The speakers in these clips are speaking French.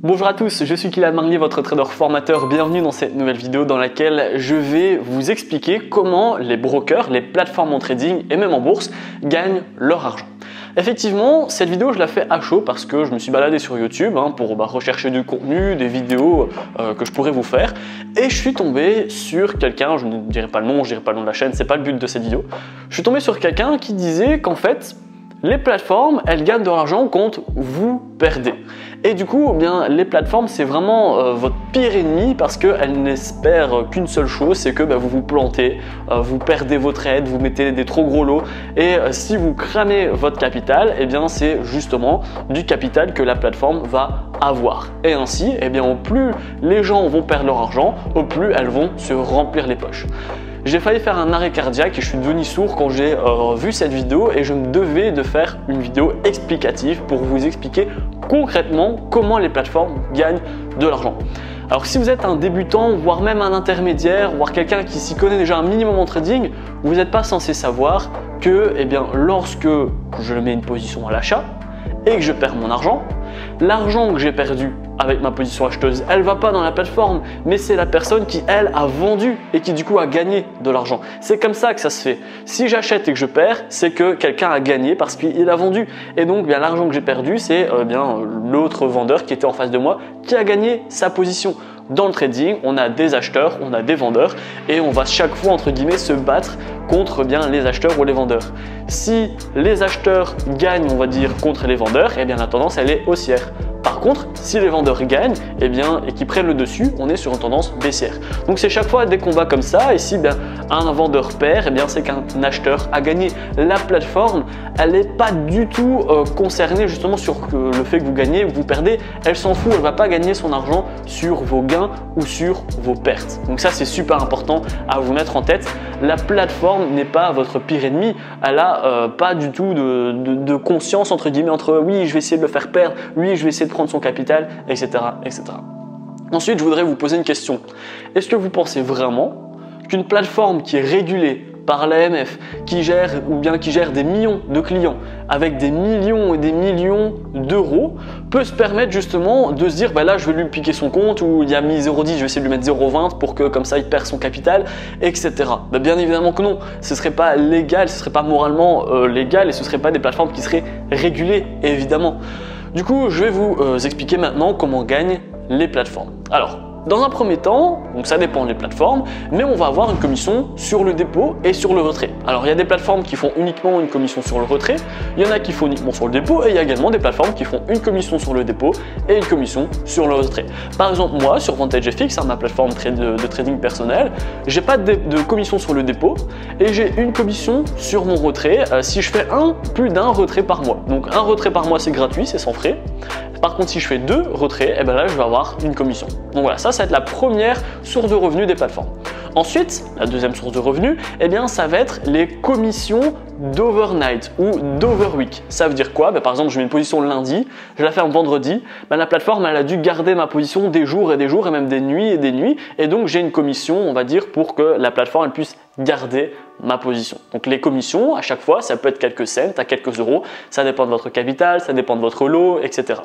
Bonjour à tous, je suis Kylian Marlier, votre trader formateur. Bienvenue dans cette nouvelle vidéo dans laquelle je vais vous expliquer comment les brokers, les plateformes en trading et même en bourse gagnent leur argent. Effectivement, cette vidéo je la fais à chaud parce que je me suis baladé sur YouTube pour rechercher du contenu, des vidéos que je pourrais vous faire, et je suis tombé sur quelqu'un, je ne dirai pas le nom, je ne dirai pas le nom de la chaîne, c'est pas le but de cette vidéo. Je suis tombé sur quelqu'un qui disait qu'en fait les plateformes, elles gagnent de l'argent quand vous perdez. Et du coup, les plateformes, c'est vraiment votre pire ennemi parce qu'elles n'espèrent qu'une seule chose, c'est que vous vous plantez, vous perdez vos trades, vous mettez des trop gros lots. Et si vous cramez votre capital, c'est justement du capital que la plateforme va avoir. Et ainsi, au plus les gens vont perdre leur argent, au plus elles vont se remplir les poches. J'ai failli faire un arrêt cardiaque et je suis devenu sourd quand j'ai vu cette vidéo et je me devais de faire une vidéo explicative pour vous expliquer concrètement comment les plateformes gagnent de l'argent. Alors si vous êtes un débutant, voire même un intermédiaire, voire quelqu'un qui s'y connaît déjà un minimum en trading, vous n'êtes pas censé savoir que lorsque je mets une position à l'achat et que je perds mon argent, l'argent que j'ai perdu avec ma position acheteuse, elle ne va pas dans la plateforme, mais c'est la personne qui, elle, a vendu et qui du coup a gagné de l'argent. C'est comme ça que ça se fait. Si j'achète et que je perds, c'est que quelqu'un a gagné parce qu'il a vendu. Et donc, l'argent que j'ai perdu, c'est l'autre vendeur qui était en face de moi qui a gagné sa position. Dans le trading, on a des acheteurs, on a des vendeurs et on va chaque fois entre guillemets se battre contre les acheteurs ou les vendeurs. Si les acheteurs gagnent, on va dire, contre les vendeurs, la tendance elle est haussière. Par contre, si les vendeurs gagnent et qu'ils prennent le dessus, on est sur une tendance baissière. Donc c'est chaque fois des combats comme ça. Et si un vendeur perd, c'est qu'un acheteur a gagné. La plateforme, elle n'est pas du tout concernée justement sur le fait que vous gagnez ou que vous perdez. Elle s'en fout, elle ne va pas gagner son argent sur vos gains ou sur vos pertes. Donc ça c'est super important à vous mettre en tête. La plateforme n'est pas votre pire ennemi. Elle n'a pas du tout de conscience entre guillemets entre oui je vais essayer de le faire perdre, oui je vais essayer de prendre son capital, etc., etc. Ensuite, je voudrais vous poser une question. Est-ce que vous pensez vraiment qu'une plateforme qui est régulée par l'AMF, qui gère des millions de clients avec des millions et des millions d'euros, peut se permettre justement de se dire là je vais lui piquer son compte ou il a mis 0,10, je vais essayer de lui mettre 0,20 pour que comme ça il perd son capital, etc. Bien évidemment que non, ce ne serait pas légal, ce ne serait pas moralement légal et ce ne seraient pas des plateformes qui seraient régulées, évidemment. Du coup, je vais vous expliquer maintenant comment gagnent les plateformes. Alors, dans un premier temps, donc ça dépend des plateformes, mais on va avoir une commission sur le dépôt et sur le retrait. Alors il y a des plateformes qui font uniquement une commission sur le retrait, il y en a qui font uniquement sur le dépôt et il y a également des plateformes qui font une commission sur le dépôt et une commission sur le retrait. Par exemple moi sur VantageFX, ma plateforme de trading personnel, j'ai pas de commission sur le dépôt et j'ai une commission sur mon retrait si je fais plus d'un retrait par mois. Donc un retrait par mois c'est gratuit, c'est sans frais. Par contre, si je fais 2 retraits, là, je vais avoir une commission. Donc voilà, ça va être la première source de revenus des plateformes. Ensuite, la deuxième source de revenus, ça va être les commissions d'overnight ou d'overweek. Ça veut dire quoi? Par exemple, je mets une position le lundi, je la ferme vendredi. La plateforme, elle a dû garder ma position des jours et même des nuits et des nuits. Et donc, j'ai une commission, on va dire, pour que la plateforme elle puisse garder ma position. Donc, les commissions, à chaque fois, ça peut être quelques cents à quelques euros. Ça dépend de votre capital, ça dépend de votre lot, etc.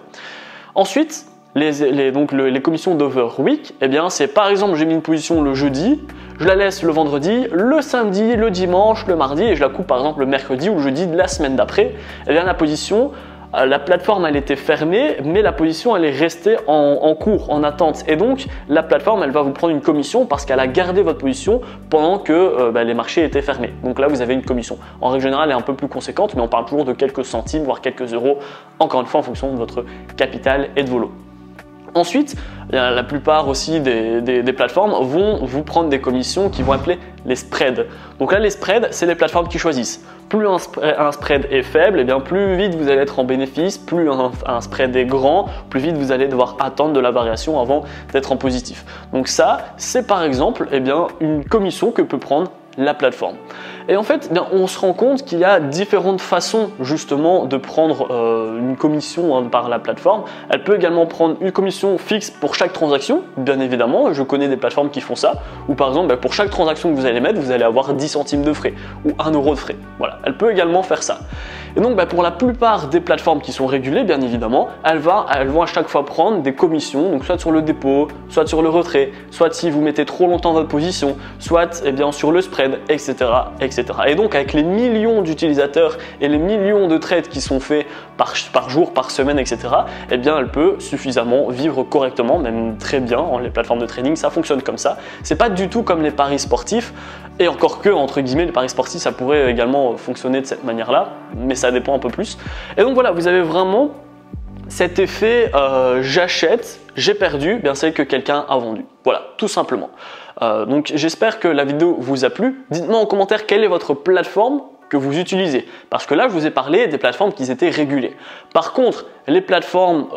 Ensuite, les commissions d'overweek, c'est par exemple, j'ai mis une position le jeudi, je la laisse le vendredi, le samedi, le dimanche, le mardi et je la coupe par exemple le mercredi ou le jeudi de la semaine d'après. La position, la plateforme elle était fermée, mais la position elle est restée en cours, en attente. Et donc la plateforme elle va vous prendre une commission parce qu'elle a gardé votre position pendant que les marchés étaient fermés. Donc là vous avez une commission. En règle générale elle est un peu plus conséquente, mais on parle toujours de quelques centimes, voire quelques euros, encore une fois en fonction de votre capital et de vos lots. Ensuite, la plupart aussi des plateformes vont vous prendre des commissions qui vont appeler les spreads. Donc là, les spreads, c'est les plateformes qui choisissent. Plus un spread est faible, plus vite vous allez être en bénéfice, plus un spread est grand, plus vite vous allez devoir attendre de la variation avant d'être en positif. Donc ça, c'est par exemple une commission que peut prendre la plateforme. Et en fait, on se rend compte qu'il y a différentes façons justement de prendre une commission par la plateforme. Elle peut également prendre une commission fixe pour chaque transaction, bien évidemment. Je connais des plateformes qui font ça. Ou par exemple, pour chaque transaction que vous allez mettre, vous allez avoir 10 centimes de frais ou 1 euro de frais. Voilà, elle peut également faire ça. Et donc pour la plupart des plateformes qui sont régulées, bien évidemment, elles vont à chaque fois prendre des commissions, donc soit sur le dépôt, soit sur le retrait, soit si vous mettez trop longtemps votre position, soit sur le spread, etc., etc. Et donc avec les millions d'utilisateurs et les millions de trades qui sont faits par jour, par semaine, etc., elle peut suffisamment vivre correctement, même très bien. Les plateformes de trading, ça fonctionne comme ça. C'est pas du tout comme les paris sportifs, et encore que, entre guillemets, les paris sportifs, ça pourrait également fonctionner de cette manière-là, mais ça dépend un peu plus. Et donc voilà, vous avez vraiment cet effet j'achète, j'ai perdu, c'est que quelqu'un a vendu. Voilà, tout simplement. Donc j'espère que la vidéo vous a plu. Dites-moi en commentaire quelle est votre plateforme que vous utilisez. Parce que là, je vous ai parlé des plateformes qui étaient régulées. Par contre, les plateformes,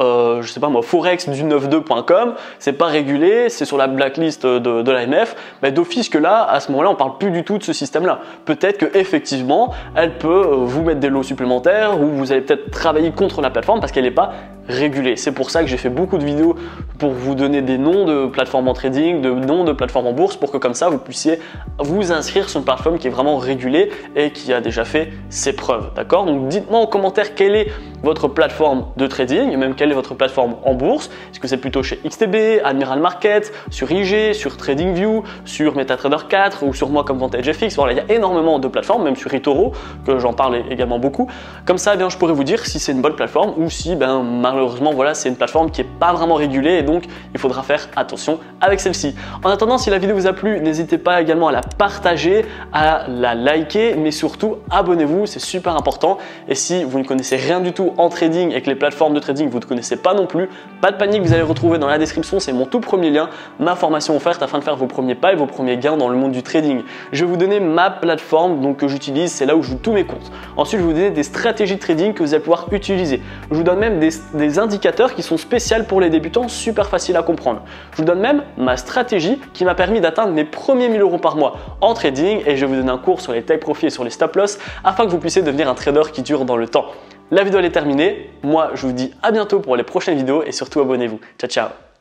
je sais pas moi, Forex du 92.com, c'est pas régulé, c'est sur la blacklist de l'AMF, mais d'office que là, à ce moment-là, on parle plus du tout de ce système-là. Peut-être que effectivement, elle peut vous mettre des lots supplémentaires ou vous allez peut-être travailler contre la plateforme parce qu'elle n'est pas régulée. C'est pour ça que j'ai fait beaucoup de vidéos pour vous donner des noms de plateformes en trading, de noms de plateformes en bourse pour que comme ça, vous puissiez vous inscrire sur une plateforme qui est vraiment régulée et qui a déjà fait ses preuves. D'accord? Donc dites-moi en commentaire quelle est votre plateforme de trading et même quelle est votre plateforme en bourse. Est-ce que c'est plutôt chez XTB, Admiral Market, sur IG, sur TradingView, sur MetaTrader 4 ou sur moi comme VantageFX? Voilà, il y a énormément de plateformes, même sur eToro, que j'en parle également beaucoup. Comme ça, je pourrais vous dire si c'est une bonne plateforme ou si malheureusement voilà, c'est une plateforme qui n'est pas vraiment régulée et donc il faudra faire attention avec celle-ci. En attendant, si la vidéo vous a plu, n'hésitez pas également à la partager, à la liker, mais surtout abonnez-vous, c'est super important. Et si vous ne connaissez rien du tout en trading et que les plateformes de trading vous ne connaissez pas non plus, pas de panique, vous allez retrouver dans la description, c'est mon tout premier lien, ma formation offerte afin de faire vos premiers pas et vos premiers gains dans le monde du trading. Je vais vous donner ma plateforme que j'utilise, c'est là où je joue tous mes comptes. Ensuite, je vais vous donner des stratégies de trading que vous allez pouvoir utiliser. Je vous donne même des indicateurs qui sont spéciaux pour les débutants, super faciles à comprendre. Je vous donne même ma stratégie qui m'a permis d'atteindre mes premiers 1000 € par mois en trading et je vais vous donner un cours sur les take profit et sur les stop loss afin que vous puissiez devenir un trader qui dure dans le temps. La vidéo elle est terminée. Moi, je vous dis à bientôt pour les prochaines vidéos et surtout abonnez-vous. Ciao, ciao!